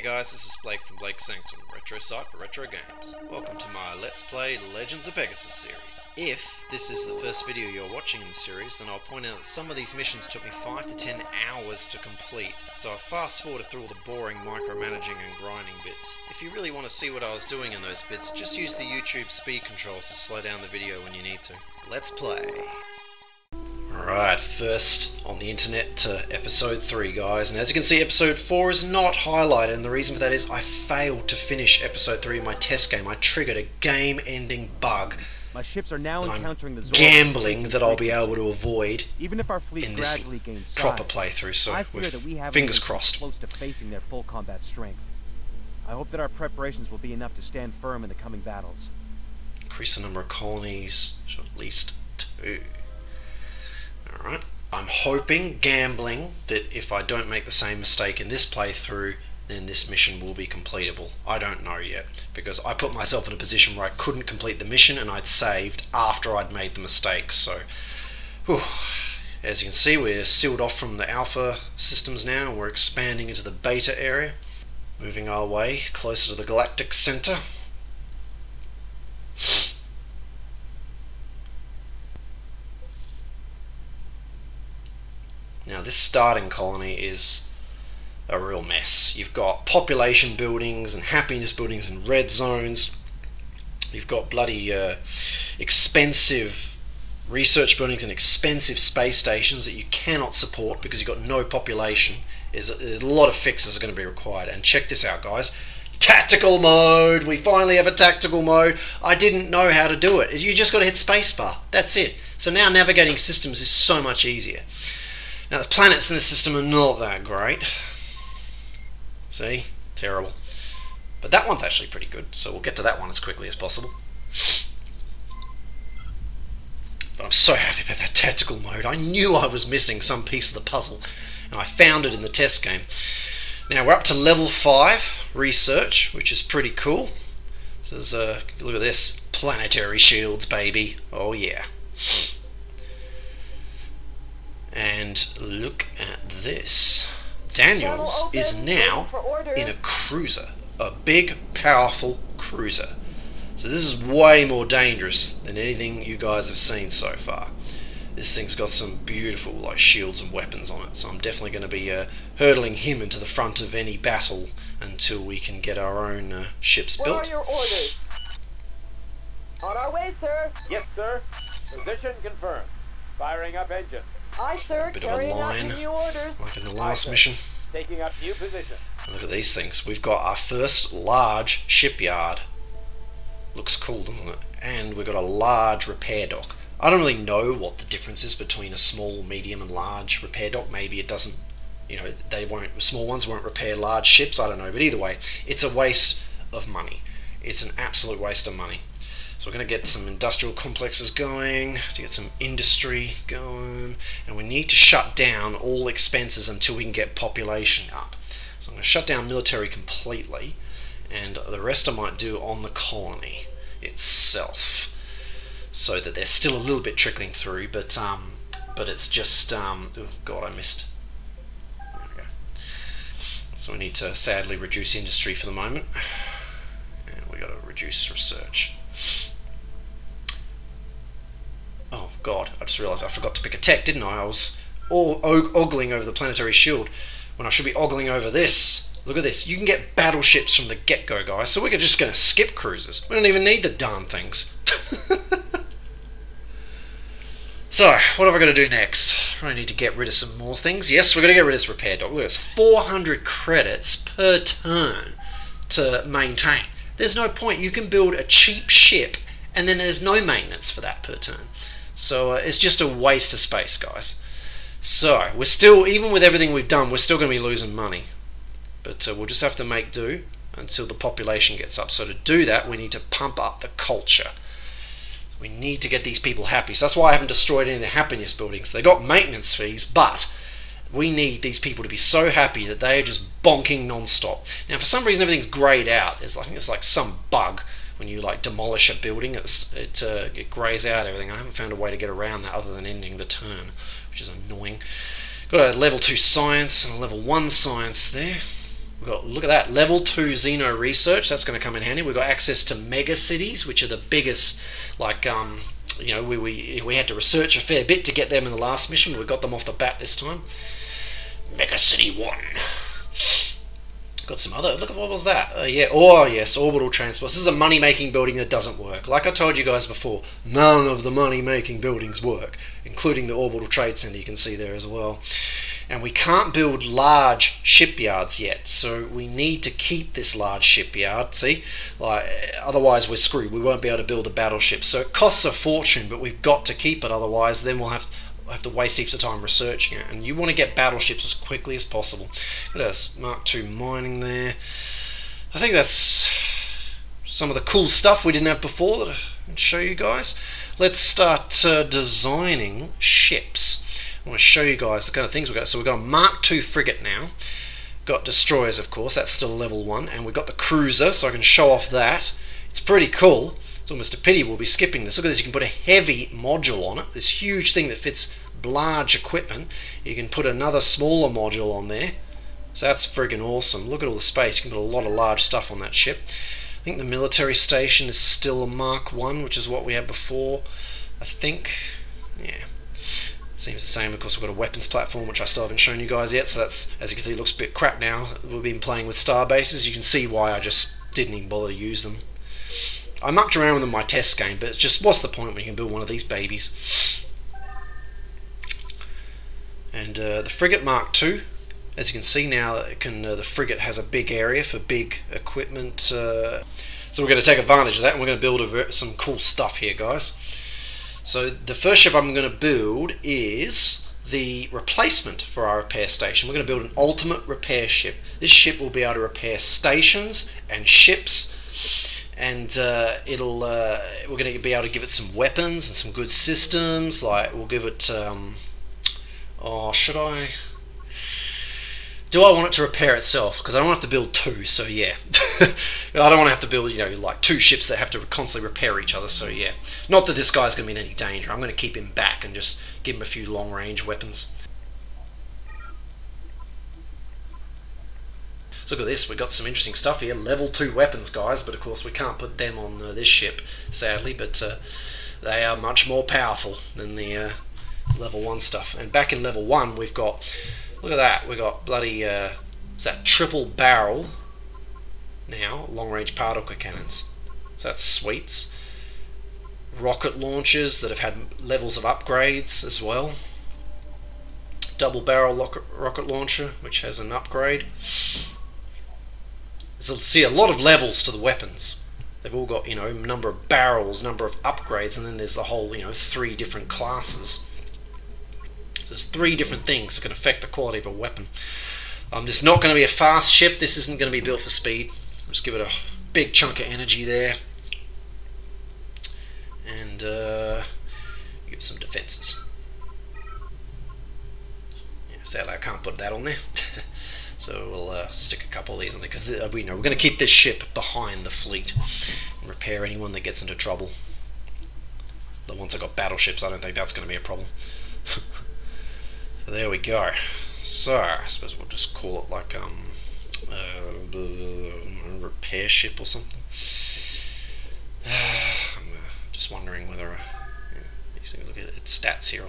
guys, this is Blake from Blake's Sanctum, retro site for retro games. Welcome to my Let's Play Legends of Pegasus series. If this is the first video you're watching in the series, then I'll point out that some of these missions took me 5 to 10 hours to complete, so I fast forwarded through all the boring micromanaging and grinding bits. If you really want to see what I was doing in those bits, just use the YouTube speed controls to slow down the video when you need to. Let's play. Alright, first on the internet to episode 3, guys, and as you can see episode 4 is not highlighted, and the reason for that is I failed to finish episode 3 in my test game. I triggered a game-ending bug. My ships are now encountering the gambling that I'll be able to avoid even if our fleet in this gradually gains size, proper playthrough, so I fear that we haven't fingers even crossed. close to facing their full combat strength. I hope that our preparations will be enough to stand firm in the coming battles. Increase the number of colonies to at least 2. Alright. I'm hoping, gambling, that if I don't make the same mistake in this playthrough, then this mission will be completable. I don't know yet, because I put myself in a position where I couldn't complete the mission and I'd saved after I'd made the mistake, so whew. As you can see, we're sealed off from the alpha systems now, and we're expanding into the beta area, moving our way closer to the galactic center. Now this starting colony is a real mess. You've got population buildings and happiness buildings and red zones. You've got bloody expensive research buildings and expensive space stations that you cannot support because you've got no population. There's a lot of fixes are going to be required. And check this out, guys. Tactical mode! We finally have a tactical mode. I didn't know how to do it. You just got to hit spacebar. That's it. So now navigating systems is so much easier. Now the planets in the system are not that great. See? Terrible. But that one's actually pretty good, so we'll get to that one as quickly as possible. But I'm so happy about that tactical mode. I knew I was missing some piece of the puzzle, and I found it in the test game. Now we're up to level 5, research, which is pretty cool. So there's, look at this. Planetary shields, baby. Oh yeah. And look at this. Daniels is now in a cruiser. A big, powerful cruiser. So this is way more dangerous than anything you guys have seen so far. This thing's got some beautiful like shields and weapons on it. So I'm definitely going to be hurtling him into the front of any battle until we can get our own ships built. What are your orders? On our way, sir. Yes, sir. Position confirmed. Firing up engine. Aye, sir. Bit of a line, new orders. like in the last mission. Taking up new position. Look at these things. We've got our first large shipyard. Looks cool, doesn't it? And we've got a large repair dock. I don't really know what the difference is between a small, medium and large repair dock. Maybe it doesn't, you know, small ones won't repair large ships, I don't know. But either way, it's a waste of money. It's an absolute waste of money. So we're going to get some industrial complexes going, to get some industry going, and we need to shut down all expenses until we can get population up. So I'm going to shut down military completely, and the rest I might do on the colony itself, so that there's still a little bit trickling through, but it's just, oh god, I missed. There we go. So we need to sadly reduce industry for the moment, and we got to reduce research. Oh god, I just realised I forgot to pick a tech, didn't I? I was all ogling over the planetary shield when I should be ogling over this. Look at this. You can get battleships from the get-go, guys, so we're just going to skip cruisers. We don't even need the darn things. So, what am I going to do next? I need to get rid of some more things. Yes, we're going to get rid of this repair dock. Look at this. 400 credits per turn to maintain. There's no point. You can build a cheap ship and then there's no maintenance for that per turn. So it's just a waste of space, guys. So we're still, even with everything we've done, we're still going to be losing money. But we'll just have to make do until the population gets up. So to do that, we need to pump up the culture. We need to get these people happy. So that's why I haven't destroyed any of the happiness buildings. They got maintenance fees, but we need these people to be so happy that they are just bonking non-stop. Now, for some reason, everything's greyed out. I think it's like some bug. When you like demolish a building, it greys out everything. I haven't found a way to get around that other than ending the turn, which is annoying. Got a level 2 science and a level 1 science there. We've got, look at that, level 2 Xeno research. That's going to come in handy. We've got access to mega cities, which are the biggest, like, you know, we had to research a fair bit to get them in the last mission. We got them off the bat this time. Mega City 1. Got some other, look at, what was that? Yeah, oh yes, orbital transport. This is a money-making building that doesn't work. Like I told you guys before, none of the money-making buildings work, including the orbital trade center you can see there as well. And we can't build large shipyards yet, so we need to keep this large shipyard, see? Like, otherwise we're screwed. We won't be able to build a battleship. So it costs a fortune, but we've got to keep it, otherwise then we'll have to waste heaps of time researching it. And you want to get battleships as quickly as possible. Look at this, Mark II mining there. I think that's some of the cool stuff we didn't have before that I can show you guys. Let's start designing ships. I want to show you guys the kind of things we've got. So we've got a Mark II frigate now. Got destroyers, of course, that's still level 1. And we've got the cruiser, so I can show off that. It's pretty cool. It's almost a pity we'll be skipping this. Look at this, you can put a heavy module on it. This huge thing that fits large equipment. You can put another smaller module on there. So that's friggin' awesome. Look at all the space. You can put a lot of large stuff on that ship. I think the military station is still a Mark I, which is what we had before. I think, yeah. Seems the same. Of course, we've got a weapons platform, which I still haven't shown you guys yet. So that's, as you can see, it looks a bit crap now. We've been playing with star bases. You can see why I just didn't even bother to use them. I mucked around with them in my test game, but it's just, what's the point when you can build one of these babies? And the frigate Mark II, as you can see now, it can, the frigate has a big area for big equipment. So we're going to take advantage of that, and we're going to build some cool stuff here, guys. So the first ship I'm going to build is the replacement for our repair station. We're going to build an ultimate repair ship. This ship will be able to repair stations and ships, and we're going to be able to give it some weapons and some good systems. Like, we'll give it oh, should I? Do I want it to repair itself? Because I don't want to have to build two, so yeah. I don't want to have to build, you know, like 2 ships that have to constantly repair each other, so yeah. Not that this guy's going to be in any danger. I'm going to keep him back and just give him a few long-range weapons. So look at this, we've got some interesting stuff here. Level 2 weapons, guys, but of course we can't put them on this ship, sadly, but they are much more powerful than the level 1 stuff. And back in level 1 we've got, look at that, we've got bloody is that triple barrel now, long range particle cannons. So that's sweets. Rocket launchers that have had levels of upgrades as well. Double barrel rocket launcher, which has an upgrade. So you'll see a lot of levels to the weapons. They've all got, you know, number of barrels, number of upgrades, and then there's the whole, you know, 3 different classes. So there's 3 different things that can affect the quality of a weapon. This is not going to be a fast ship. This isn't going to be built for speed. Just give it a big chunk of energy there, and give it some defenses. Yeah, sadly I can't put that on there. So we'll stick a couple of these on there, because we know we're going to keep this ship behind the fleet and repair anyone that gets into trouble. But once I've got battleships, I don't think that's going to be a problem. So there we go. So I suppose we'll just call it like repair ship or something. I'm just wondering whether these things, look at its stats here.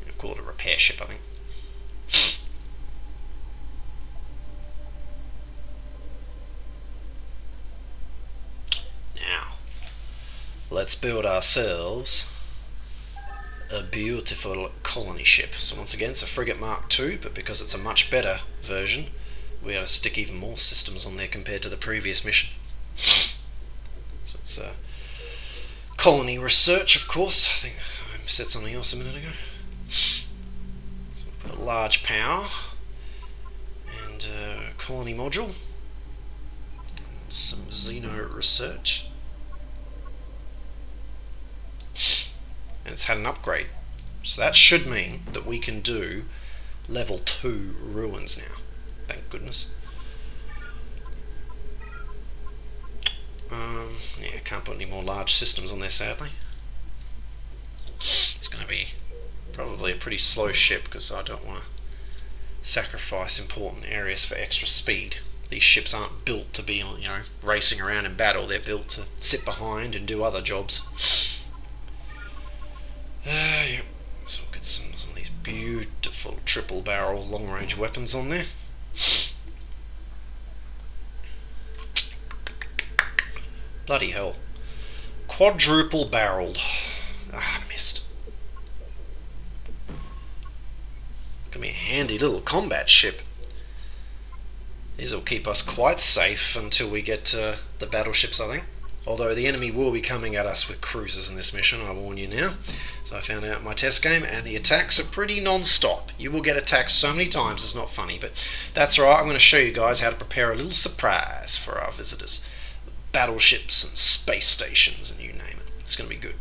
I'll call it a repair ship, I think. Now let's build ourselves a beautiful colony ship. So once again, it's a frigate Mark II, but because it's a much better version, we got to stick even more systems on there compared to the previous mission. So it's colony research, of course. I think I said something else a minute ago. So we've got large power and colony module, and some Xeno research. And it's had an upgrade, so that should mean that we can do level 2 ruins now. Thank goodness. Yeah, can't put any more large systems on there, sadly. It's going to be probably a pretty slow ship, because I don't want to sacrifice important areas for extra speed. These ships aren't built to be, you know, racing around in battle. They're built to sit behind and do other jobs. Yep. So we'll get some of these beautiful triple barrel long range weapons on there. Bloody hell. Quadruple barreled. Ah, missed. Gonna be a handy little combat ship. These will keep us quite safe until we get to the battleships, I think. Although the enemy will be coming at us with cruisers in this mission, I warn you now. So I found out in my test game, and the attacks are pretty non-stop. You will get attacked so many times, it's not funny, but that's right. I'm going to show you guys how to prepare a little surprise for our visitors. Battleships and space stations and you name it. It's going to be good.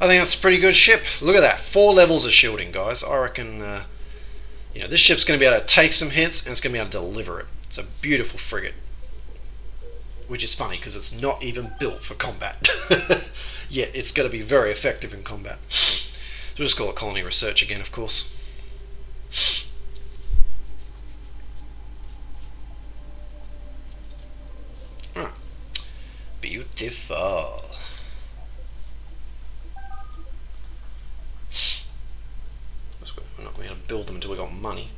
I think that's a pretty good ship. Look at that. 4 levels of shielding, guys. I reckon you know, this ship's going to be able to take some hits and it's going to be able to deliver it. It's a beautiful frigate. Which is funny because it's not even built for combat. Yet it's going to be very effective in combat. So we'll just call it colony research again, of course. Right. Beautiful. We're not going to build them until we got money.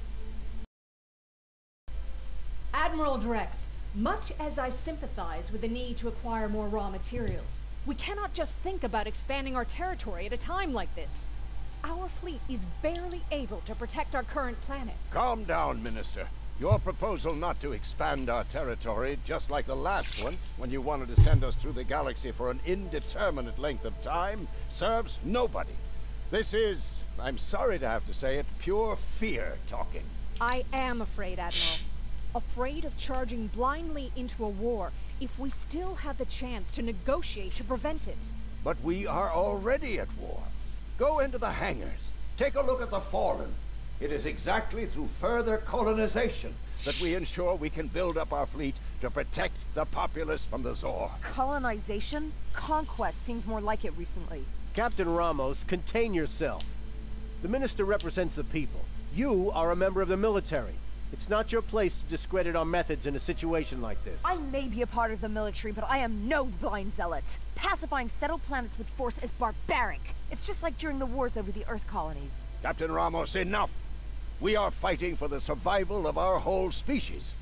Admiral Drex, much as I sympathize with the need to acquire more raw materials, we cannot just think about expanding our territory at a time like this. Our fleet is barely able to protect our current planets. Calm down, Minister. Your proposal not to expand our territory, just like the last one, when you wanted to send us through the galaxy for an indeterminate length of time, serves nobody. This is, I'm sorry to have to say it, pure fear talking. I am afraid, Admiral. Afraid of charging blindly into a war if we still have the chance to negotiate to prevent it. But we are already at war. Go into the hangars. Take a look at the Fallen. It is exactly through further colonization that we ensure we can build up our fleet to protect the populace from the Zor. Colonization? Conquest seems more like it recently. Captain Ramos, contain yourself. The Minister represents the people. You are a member of the military. It's not your place to discredit our methods in a situation like this. I may be a part of the military, but I am no blind zealot. Pacifying settled planets with force is barbaric. It's just like during the wars over the Earth colonies. Captain Ramos, enough! We are fighting for the survival of our whole species.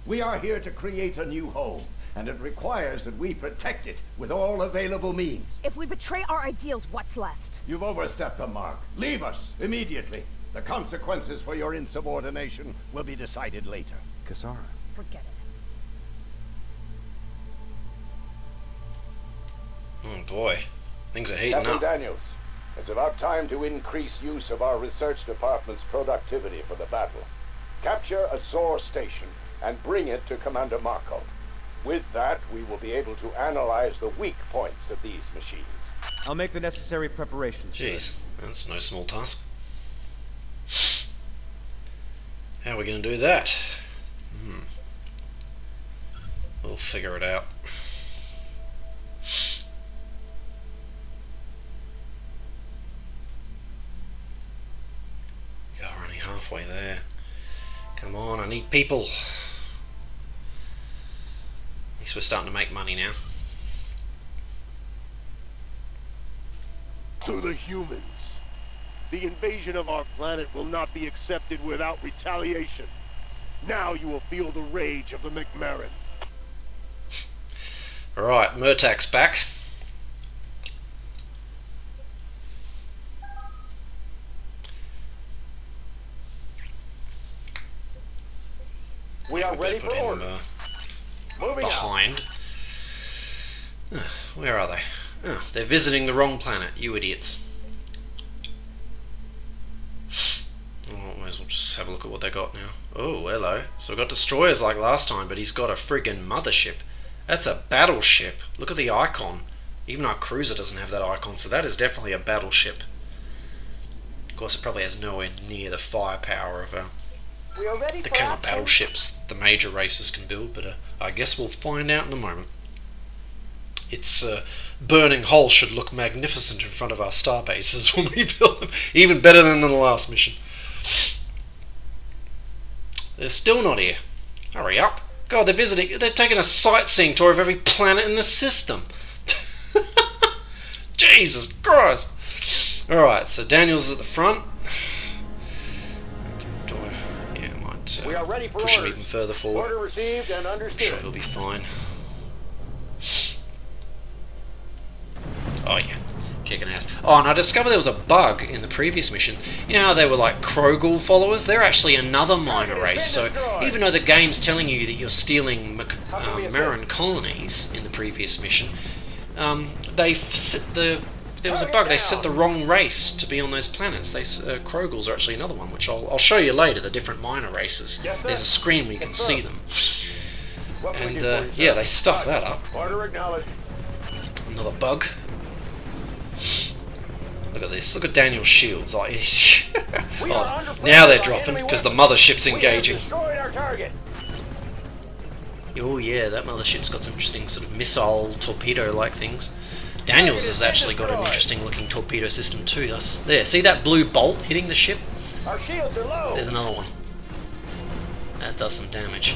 We are here to create a new home, and it requires that we protect it with all available means. If we betray our ideals, what's left? You've overstepped the mark. Leave us, immediately. The consequences for your insubordination will be decided later. Kasara. Forget it. Oh boy, things are heating Captain up. Daniels, it's about time to increase use of our research department's productivity for the battle. Capture a Zor station and bring it to Commander Markov. With that, we will be able to analyze the weak points of these machines. I'll make the necessary preparations, sir. Jeez, that's no small task. How are we going to do that? We'll figure it out. God, we're only halfway there. Come on, I need people. At least we're starting to make money now. To the humans. The invasion of our planet will not be accepted without retaliation. Now you will feel the rage of the McMarrin. Alright, Murtak's back. We are Better ready put for him, order. Moving out. behind. Where are they? Oh, they're visiting the wrong planet, you idiots. Oh, might as well just have a look at what they got now. Oh, hello. So we've got destroyers like last time, but he's got a friggin' mothership. That's a battleship. Look at the icon. Even our cruiser doesn't have that icon, so that is definitely a battleship. Of course, it probably has nowhere near the firepower of We are ready the for kind of action. battleships the major races can build, but I guess we'll find out in a moment. Its burning hull should look magnificent in front of our star bases when we build them, even better than the last mission. They're still not here. Hurry up. God, they're taking a sightseeing tour of every planet in the system. Jesus Christ. Alright, so Daniel's at the front. Yeah, I might We are ready for push him orders. even further forward. Order received and I'm understood. sure he'll be fine. Oh yeah, kicking ass. Oh, and I discovered there was a bug in the previous mission. You know how they were like Krogul followers? They're actually another minor race, so even though the game's telling you that you're stealing Marin colonies in the previous mission, there was a bug. They set the wrong race to be on those planets. Kroguls are actually another one, which I'll show you later, the different minor races. There's a screen where you can see them. And yeah, they stuffed that up. Order acknowledged. Another bug. Look at this. Look at Daniel's shields. Like, oh, now they're dropping because the mothership's engaging. Destroyed our target. Oh yeah, that mothership's got some interesting sort of missile torpedo-like things. Daniel's has actually got an interesting looking torpedo system too. There, see that blue bolt hitting the ship? Our shields are low. There's another one. That does some damage.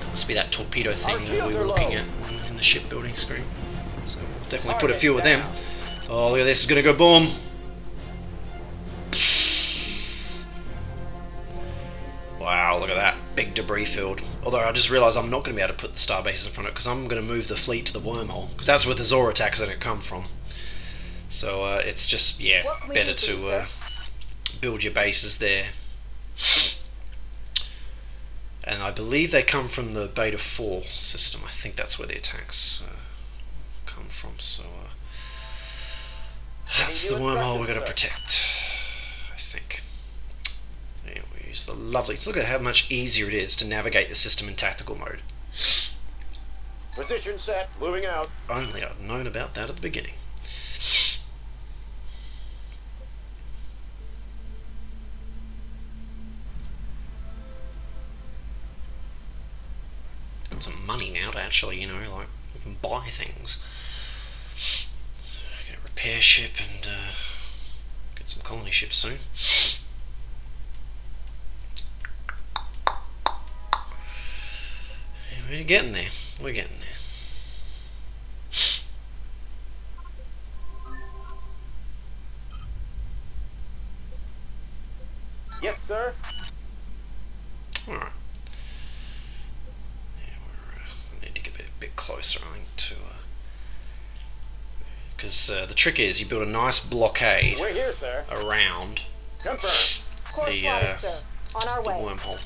That must be that torpedo thing that we were looking at in the shipbuilding screen. So we'll definitely put a few of them. Oh, look at this, it's gonna go boom! Wow, look at that. Big debris field. Although I just realised I'm not going to be able to put the starbases in front of it because I'm going to move the fleet to the wormhole. Because that's where the Zor attack is going to come from. So it's just, yeah, better to build your bases there. And I believe they come from the Beta 4 system. I think that's where the attacks come from. So that's the wormhole we're going to protect, I think. Yeah, we use the lovely... Look at how much easier it is to navigate the system in tactical mode. Position set. Moving out. Only I'd known about that at the beginning. Got some money now to actually, you know, like, we can buy things. Get a repair ship and get some colony ships soon. We're getting there. We're getting there. Yes, sir. Alright. Yeah, we need to get a bit closer, I think, to... Because the trick is, you build a nice blockade We're here, sir. around Confirmed. the On our way. wormhole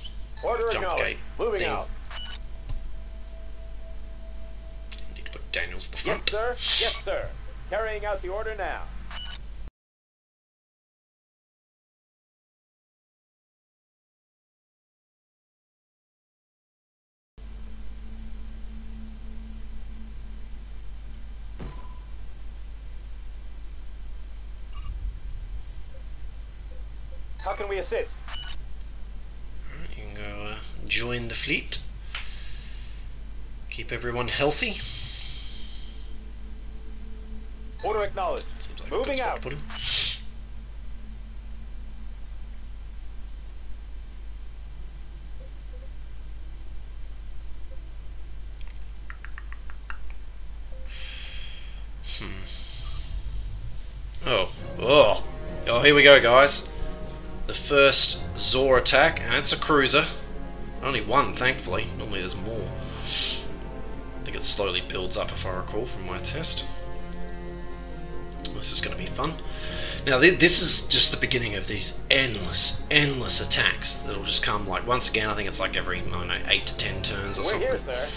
Order jump acknowledged. gate Moving thing. out. Need to put Daniels at the Yes, front. sir. Yes, sir. Carrying out the order now. How can we assist? Alright, you can go join the fleet. Keep everyone healthy. Order acknowledged. Seems like a good Moving spot out. to put him. Oh, here we go, guys. The first Zor attack, and it's a cruiser. Only one, thankfully. Normally there's more. I think it slowly builds up, if I recall, from my test. This is going to be fun. Now, this is just the beginning of these endless attacks that'll just come, like, once again, I think it's like every, I don't know, 8 to 10 turns or We're something. here, sir.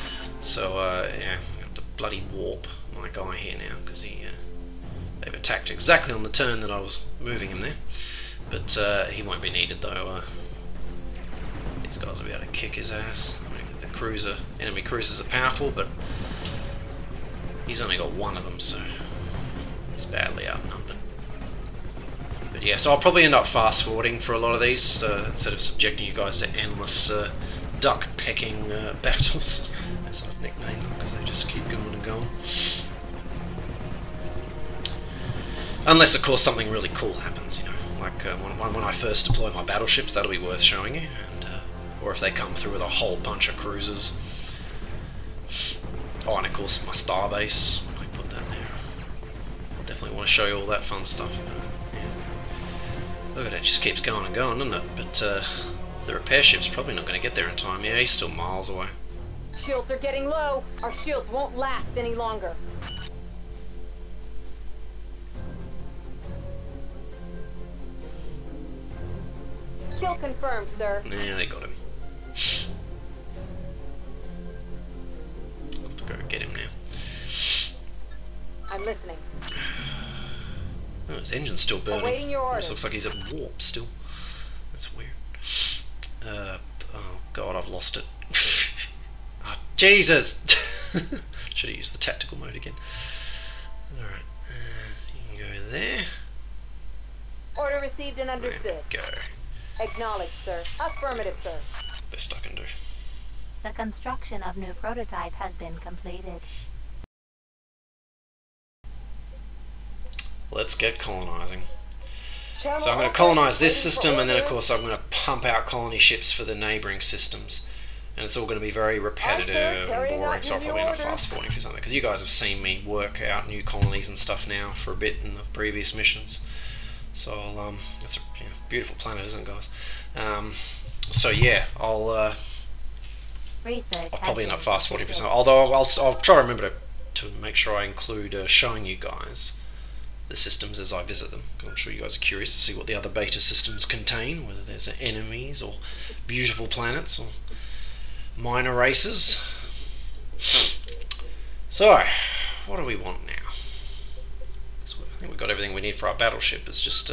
So, yeah, I have to bloody warp my guy here now, because they've attacked exactly on the turn that I was moving him there. But he won't be needed, though. These guys will be able to kick his ass. I mean, the enemy cruisers are powerful, but he's only got one of them, so he's badly outnumbered. But yeah, so I'll probably end up fast forwarding for a lot of these, instead of subjecting you guys to endless duck pecking battles, as I've nicknamed them, because they just keep going and going. Unless, of course, something really cool happens, you know. Like when I first deploy my battleships, that'll be worth showing you. or if they come through with a whole bunch of cruisers. Oh, and of course my starbase. I put that there. I definitely want to show you all that fun stuff. Yeah. Look at it, it just keeps going and going, doesn't it? But the repair ship's probably not going to get there in time. Yeah, he's still miles away. Shields are getting low. Our shields won't last any longer. Kill confirmed, sir. Yeah, they got him. I'll have to go get him now. I'm listening. Oh, his engine's still burning. Awaiting your orders. This looks like he's at warp still. That's weird. Oh god, I've lost it. Oh, Jesus! Should have used the tactical mode again. Alright, you can go there. Order received and understood. Go. Acknowledged, sir. Affirmative, sir. Best I can do. The construction of new prototype has been completed. Let's get colonizing. Channel So I'm going to colonize this system, and then of course I'm going to pump out colony ships for the neighbouring systems. And it's all going to be very repetitive and boring, so I'll probably end up fast forwarding for something. Because you guys have seen me work out new colonies and stuff now for a bit in the previous missions. So it's a beautiful planet, isn't it, guys? So yeah, I'll probably end up fast forwarding for something. Although I'll try to remember to make sure I include showing you guys the systems as I visit them, because I'm sure you guys are curious to see what the other beta systems contain, whether there's enemies or beautiful planets or minor races. So, what do we want now? So I think we've got everything we need for our battleship. It's just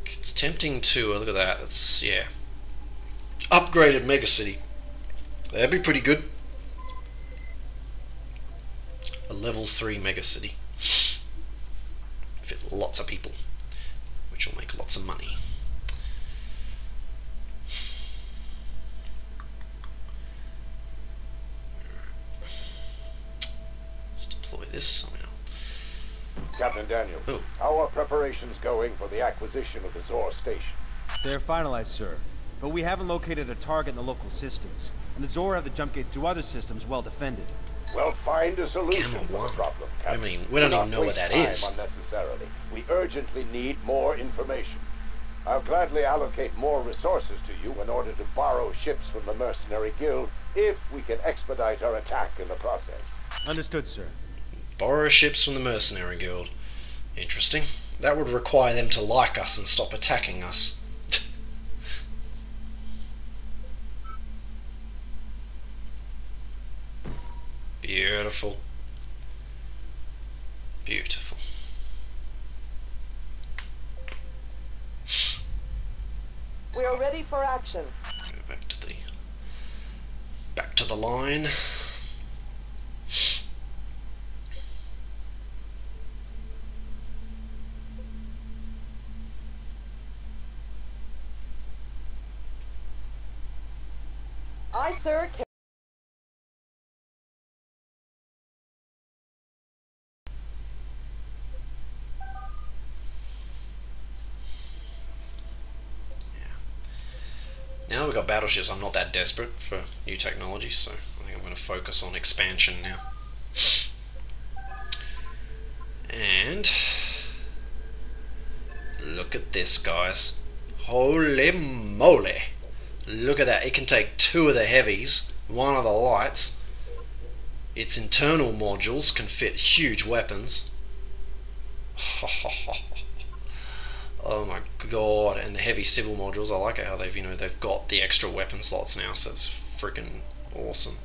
it's tempting to look at that. It's upgraded megacity. That'd be pretty good. A level 3 megacity. Fit lots of people, which will make lots of money. Let's deploy this somehow. Captain Daniel, Oh. how are preparations going for the acquisition of the Zor station? They're finalized, sir. But we haven't located a target in the local systems. And the Zor have the jump gates to other systems well defended. Well, find a solution Camel to the one. problem, Captain. We don't Do even not know what waste that time is. Unnecessarily. We urgently need more information. I'll gladly allocate more resources to you in order to borrow ships from the Mercenary Guild if we can expedite our attack in the process. Understood, sir. Borrow ships from the Mercenary Guild. Interesting. That would require them to like us and stop attacking us. Beautiful. Beautiful. We are ready for action. Go back to the line. Aye, sir. Now that we've got battleships, I'm not that desperate for new technology, so I think I'm going to focus on expansion now. And look at this, guys. Holy moly! Look at that. It can take 2 of the heavies, 1 of the lights. Its internal modules can fit huge weapons. Oh my god, and the heavy civil modules, I like how they've got the extra weapon slots now, so it's freaking awesome.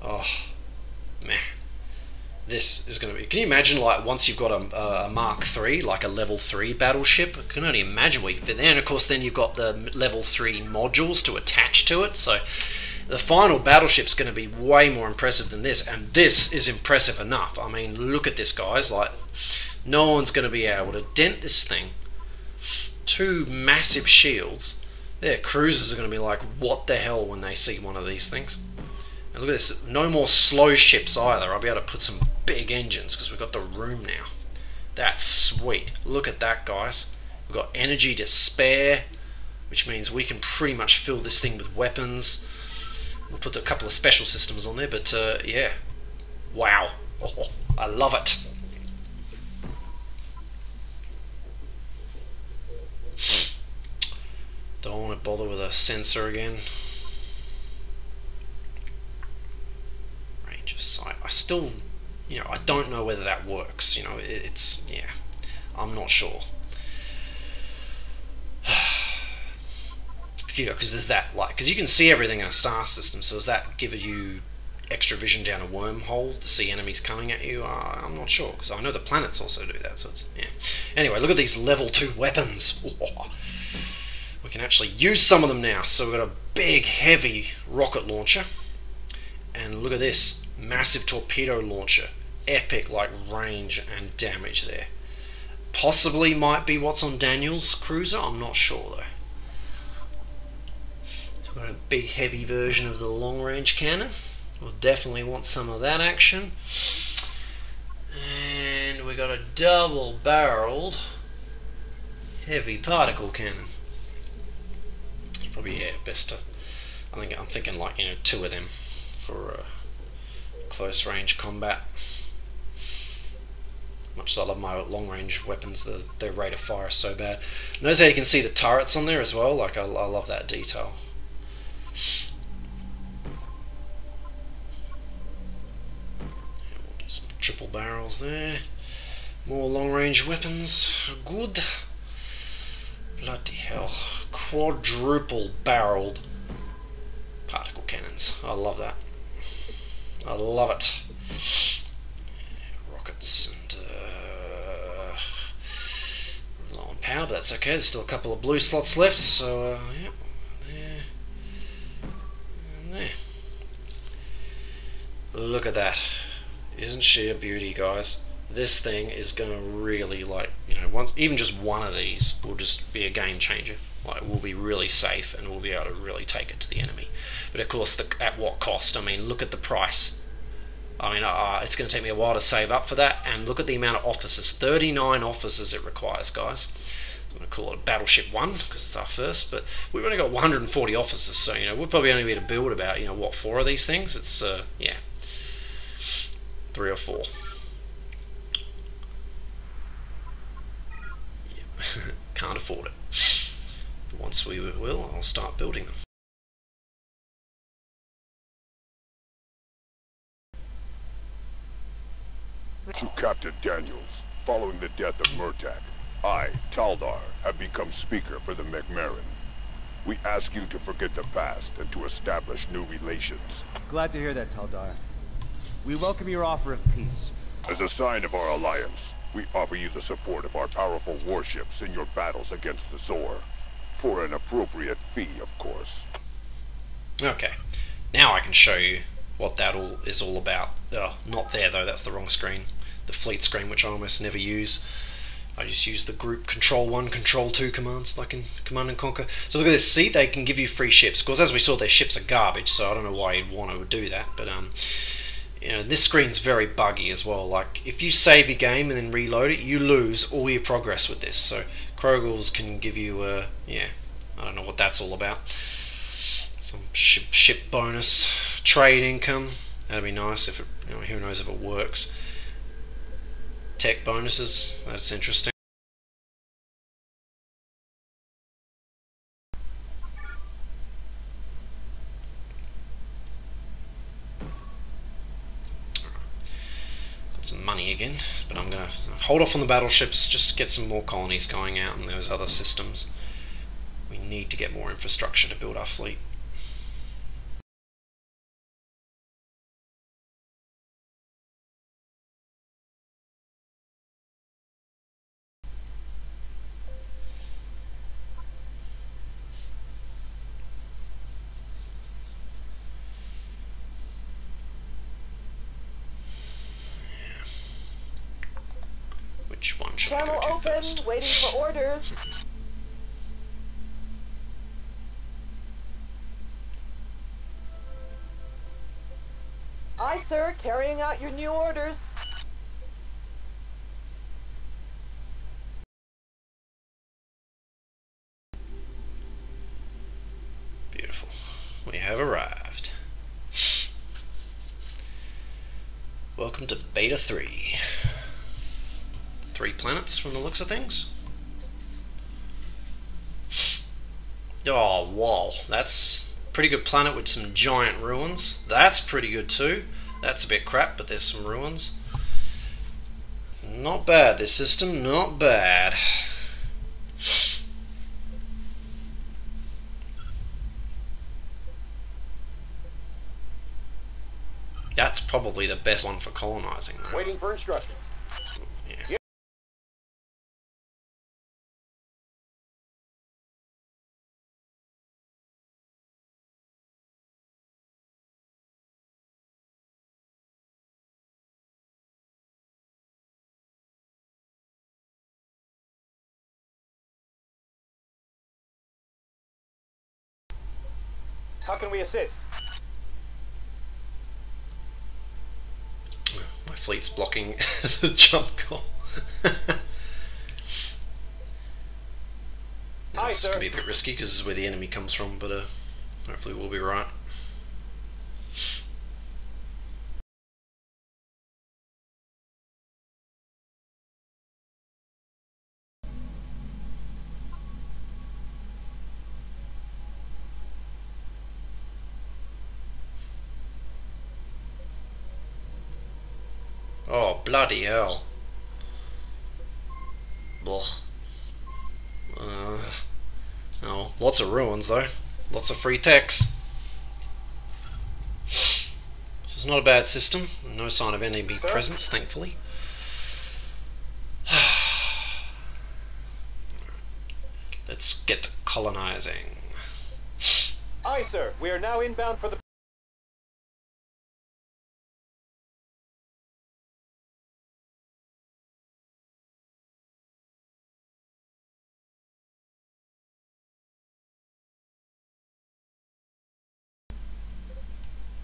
Oh, man. This is going to be... Can you imagine, like, once you've got a Mark III, like a level 3 battleship? I can only imagine what you fit there. And of course, then you've got the level 3 modules to attach to it, so the final battleship's going to be way more impressive than this, and this is impressive enough. I mean, look at this, guys. Like, no one's going to be able to dent this thing. 2 massive shields. Their cruisers are going to be like, what the hell, when they see one of these things. And look at this, no more slow ships either. I'll be able to put some big engines because we've got the room now. That's sweet. Look at that, guys. We've got energy to spare. which means we can pretty much fill this thing with weapons. We'll put a couple of special systems on there, but yeah. Wow. Oh, I love it. Don't want to bother with a sensor again. Range of sight. I still, you know, I don't know whether that works. You know, it's, yeah, I'm not sure. You know, because there's that, like, because you can see everything in a star system, so does that give you extra vision down a wormhole to see enemies coming at you? I'm not sure, because I know the planets also do that, so it's, yeah. Anyway, look at these level 2 weapons. Oh, we can actually use some of them now. So we've got a big, heavy rocket launcher, and look at this, massive torpedo launcher. Epic, like, range and damage there. Possibly might be what's on Daniel's cruiser, I'm not sure though. We've got a big heavy version of the long range cannon. We'll definitely want some of that action. And we got a double barreled heavy particle cannon. It's probably, yeah, best to, I'm thinking like, you know, 2 of them for close range combat. Much as I love my long range weapons, their rate of fire is so bad. Notice how you can see the turrets on there as well, like I love that detail. We'll do some triple barrels there. More long range weapons. Good. Bloody hell. Quadruple barreled particle cannons. I love that. I love it. Rockets and low on power, but that's okay. There's still a couple of blue slots left, so yeah. There. Look at that. Isn't she a beauty, guys? This thing is gonna really, like, you know, once, even just one of these will just be a game changer. Like, we'll be really safe and we'll be able to really take it to the enemy. But of course, at what cost? I mean, look at the price. I mean, it's going to take me a while to save up for that, and look at the amount of officers. 39 officers it requires, guys. I'm going to call it Battleship 1 because it's our first, but we've only got 140 officers, so, you know, we'll probably only be able to build about, you know, what, 4 of these things? It's, yeah, 3 or 4. Yeah. Can't afford it. But once we will, I'll start building them. To Captain Daniels, following the death of Murtak, I, Taldar, have become Speaker for the McMarrin. We ask you to forget the past and to establish new relations. Glad to hear that, Taldar. We welcome your offer of peace. As a sign of our alliance, we offer you the support of our powerful warships in your battles against the Zor. For an appropriate fee, of course. Okay, now I can show you what that is all about. Not there though, that's the wrong screen. The fleet screen, which I almost never use. I just use the group Control 1, Control 2 commands, like in Command & Conquer. So look at this, see, they can give you free ships. Of course, as we saw, their ships are garbage, so I don't know why you'd want to do that, but you know, this screen's very buggy as well. Like, if you save your game and then reload it, you lose all your progress with this. So Krogals can give you, yeah, I don't know what that's all about. Some ship bonus, trade income. That'd be nice if it, you know, who knows if it works. Tech bonuses, that's interesting. Got some money again, but I'm gonna hold off on the battleships, just get some more colonies going out and those other systems. We need to get more infrastructure to build our fleet. Which one should I go Channel to open, first? waiting for orders. Aye, sir, carrying out your new orders. we have arrived. Welcome to Beta 3. 3 planets from the looks of things. Oh, wow, that's a pretty good planet with some giant ruins. That's pretty good too. That's a bit crap, but there's some ruins. Not bad, this system, not bad. That's probably the best one for colonizing, though. Waiting for instructions. Yeah. How can we assist? My fleet's blocking the jump call. Aye, This sir. can be a bit risky because this is where the enemy comes from, but hopefully we'll be right. Oh, bloody hell. Blah. Oh, lots of ruins though. Lots of free techs. This is not a bad system. No sign of enemy presence, thankfully. Let's get colonizing. Aye, sir. We are now inbound for the...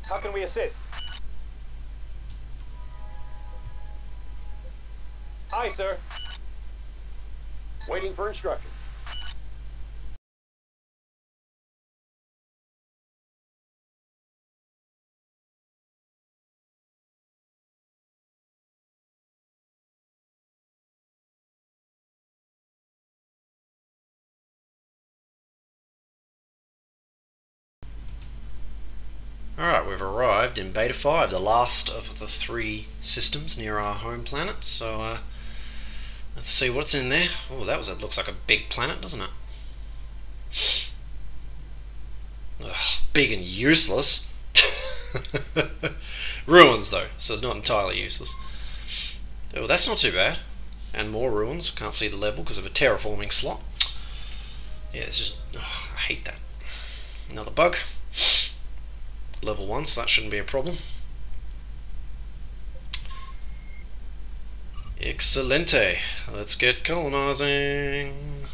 How can we assist? Aye, sir. Waiting for instructions. Alright, we've arrived in Beta 5, the last of the 3 systems near our home planet, so let's see what's in there. Oh, it looks like a big planet, doesn't it? Ugh, big and useless. Ruins though, so it's not entirely useless. Oh, that's not too bad. And more ruins, can't see the level because of a terraforming slot. Yeah, it's just, I hate that. Another bug. Level 1, so that shouldn't be a problem. Excelente. Let's get colonizing.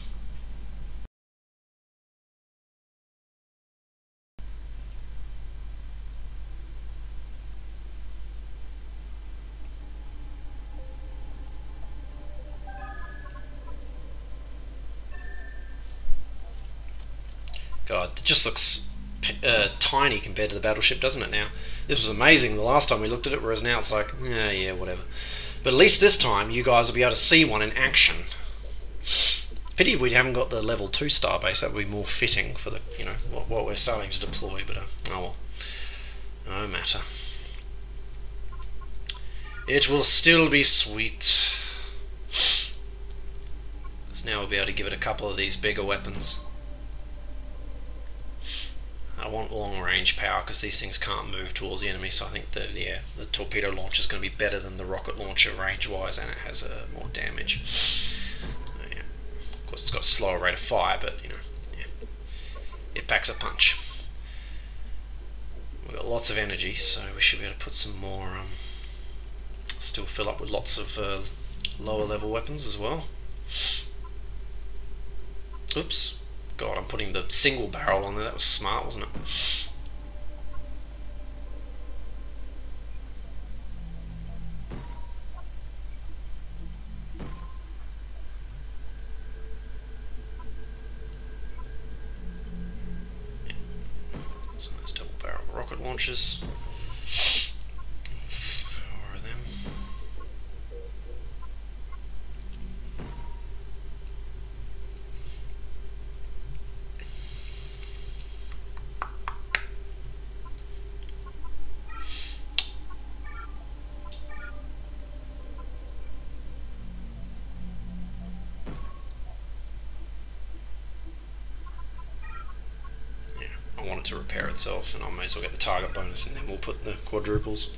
God, it just looks tiny compared to the battleship, doesn't it now? This was amazing the last time we looked at it, whereas now it's like, yeah, whatever. But at least this time you guys will be able to see one in action. Pity we haven't got the level 2 starbase. That would be more fitting for the, what we're starting to deploy, but oh well. No matter. It will still be sweet. Because now we'll be able to give it a couple of these bigger weapons. I want long range power because these things can't move towards the enemy, so I think the torpedo launcher is going to be better than the rocket launcher range wise, and it has more damage. Yeah. Of course it's got a slower rate of fire, but yeah, it packs a punch. We've got lots of energy, so we should be able to put some more, still fill up with lots of lower level weapons as well. Oops. God, I'm putting the single barrel on there. That was smart, wasn't it? Yeah. launchers. 4 of them. I want it to repair itself, and I may as well get the target bonus, and then we'll put the quadruples.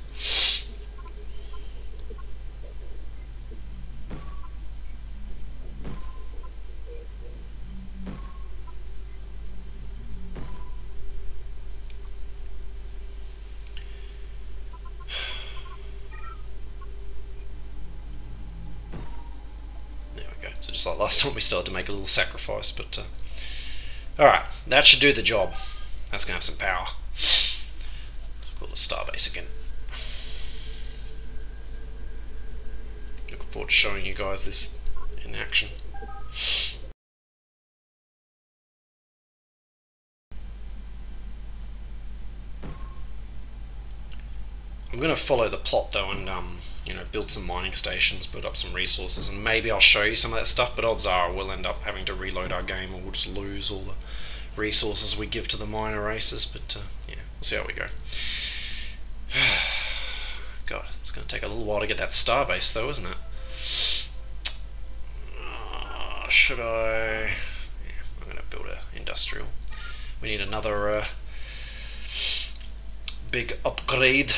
There we go. So just like last time, we still had to make a little sacrifice, but alright, that should do the job. That's going to have some power. Let's call the starbase again. Looking forward to showing you guys this in action. I'm going to follow the plot though, and you know, build some mining stations, build up some resources, and maybe I'll show you some of that stuff, but odds are we'll end up having to reload our game, or we'll just lose all the resources we give to the miner races, but yeah, we'll see how we go. God, it's going to take a little while to get that starbase though, isn't it? Should I? Yeah, I'm going to build an industrial. We need another big upgrade.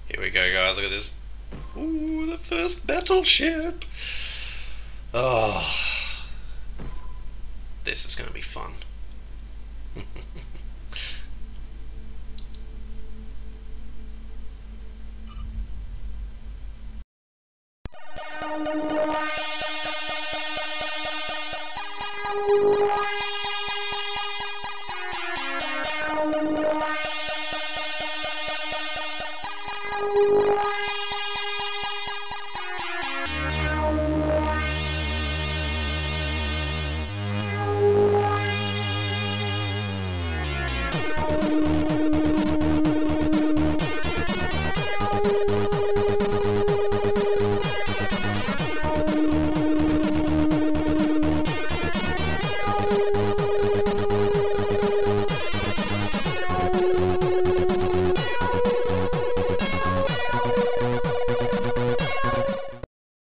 Here we go, guys, look at this. Ooh, the first battleship! Oh, this is going to be fun.